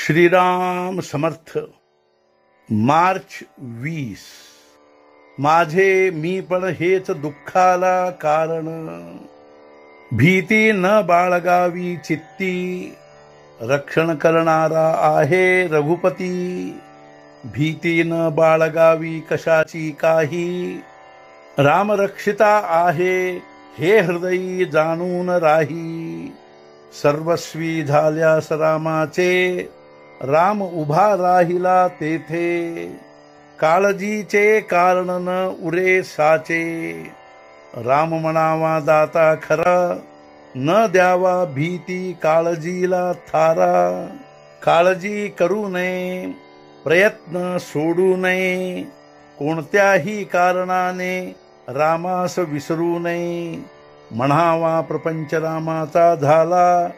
श्रीराम समर्थ. मार्च 20. माझे मी पण हेच दुःखाला कारण. भीती न बाळगावी चित्ती, रक्षण करणारा आहे रघुपती. भीती न बाळगावी कशाची काही, राम रक्षिता आहे हे हृदयी जाणून राही. सर्वस्वी झाल्यास रामाचे, राम उभा राहिला तेथे. काळजीचे कारण न उरे साचे, राम म्हणावा दाता खरा. न द्यावा भीती काळजीला थारा. काळजी करू नये, प्रयत्न सोडू नये. कोणत्याही कारणाने रामास विसरू नये. म्हणावा प्रपंच रामाचा झाला,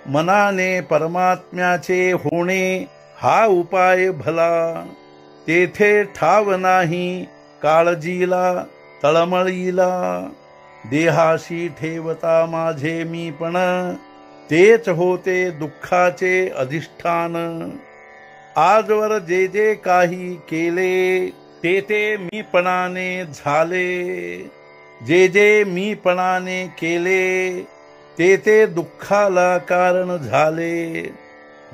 मनाने परमात्म्याचे होणे हा उपाय भला. तेथे ठाव नाही काळजीला तळमळीला. देहाशी ठेवता माझे मीपण, तेच होते दुःखाचे अधिष्ठान. आजवर जे जे काही केले, ते ते मीपणाने झाले. जे जे मीपणाने केले, ते ते दुःखाला कारण झाले.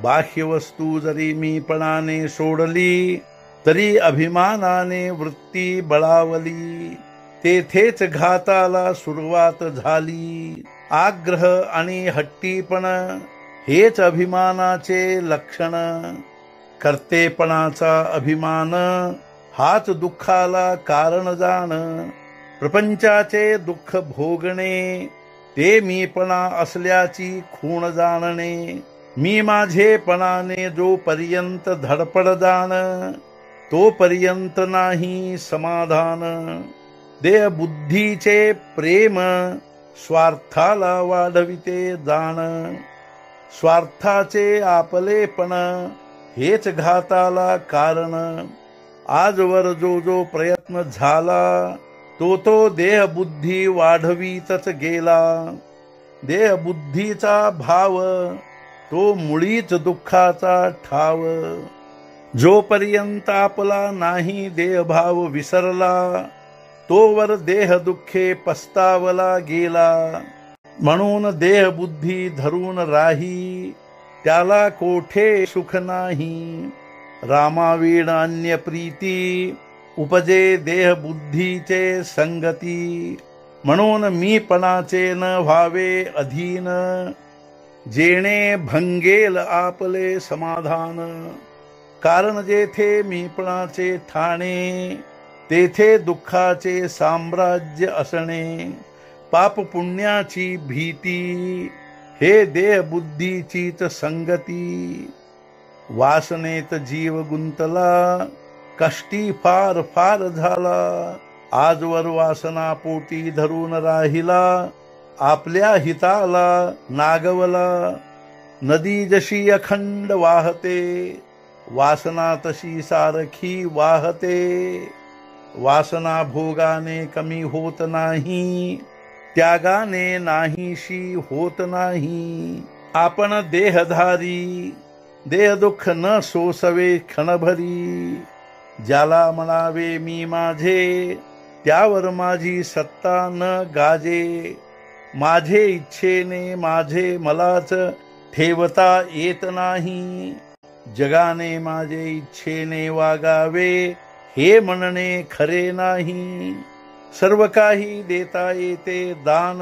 बाह्य वस्तू जरी मीपणाने सोडली, तरी अभिमानाने वृत्ती बळावली. तेथेच घाताला सुरुवात झाली. आग्रह आणि हट्टीपण हेच अभिमानाचे लक्षण. कर्तेपणाचा अभिमान हाच दुःखाला कारण जाण. प्रपंचाचे दुःख भोगणे, ते मीपणा असल्याची खूण जाणणे. मी माझेपणाने जोपर्यंत धडपड जाण, तोपर्यंत नाही समाधान. देहबुद्धीचे प्रेम स्वार्थाला वाढविते जाण. स्वार्थाचे आपलेपण हेच घाताला कारण. आजवर जो जो प्रयत्न झाला, तो तो देहबुद्धी वाढवीतच गेला. देहबुद्धीचा भाव तो मुळीच दुःखाचा ठाव. जोपर्यंत आपला नाही देहभाव विसरला, तोवर देहदुःखे पस्तावला गेला. म्हणून देहबुद्धी धरून राही, त्याला कोठे सुख नाही. रामावीण अन्य प्रीती, उपजे देहबुद्धीचे संगती. म्हणून मीपणाचे न व्हावे अधीन, जेणे भंगेल आपले समाधान. कारण जेथे मीपणाचे ठाणे, तेथे दुःखाचे साम्राज्य असणे. पाप पुण्याची भीती, हे देहबुद्धीचीच संगती. वासनेत जीव गुंतला, कष्टी फार फार झाला. आजवर वासना पोटी धरून राहिला, आपल्या हिताला नागवला. नदी जशी अखंड वाहते, वासना तशी सारखी वाहते. वासना भोगाने कमी होत नाही, त्यागाने नाहीशी होत नाही. आपण देहधारी, देहदुःख न सोसवे क्षणभरी. ज्याला म्हणावे मी माझे, त्यावर माझी सत्ता न गाजे. माझे इच्छेने माझे मलाच ठेवता येत नाही. जगाने माझे इच्छेने वागावे, हे म्हणणे खरे नाही. सर्व काही देता येते दान,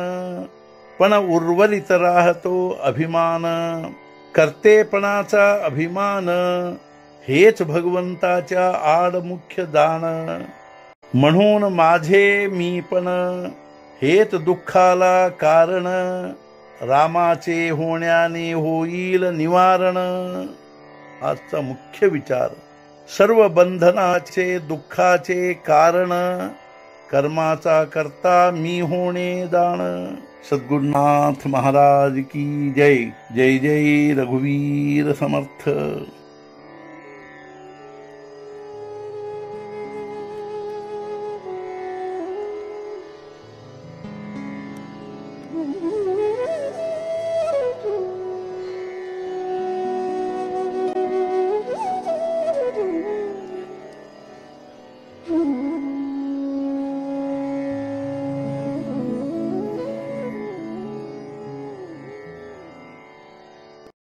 पण उर्वरित राहतो अभिमान. कर्तेपणाचा अभिमान, हेच भगवंताच्या आड मुख्य दान. म्हणून माझे मीपण हेच दुःखाला कारण. रामाचे होण्याने होईल निवारण. आजचा मुख्य विचार. सर्व बंधनाचे दुःखाचे कारण, कर्माचा करता मी होणे दान. सद्गुरुनाथ महाराज की जय. जय जय रघुवीर समर्थ. Mm-hmm.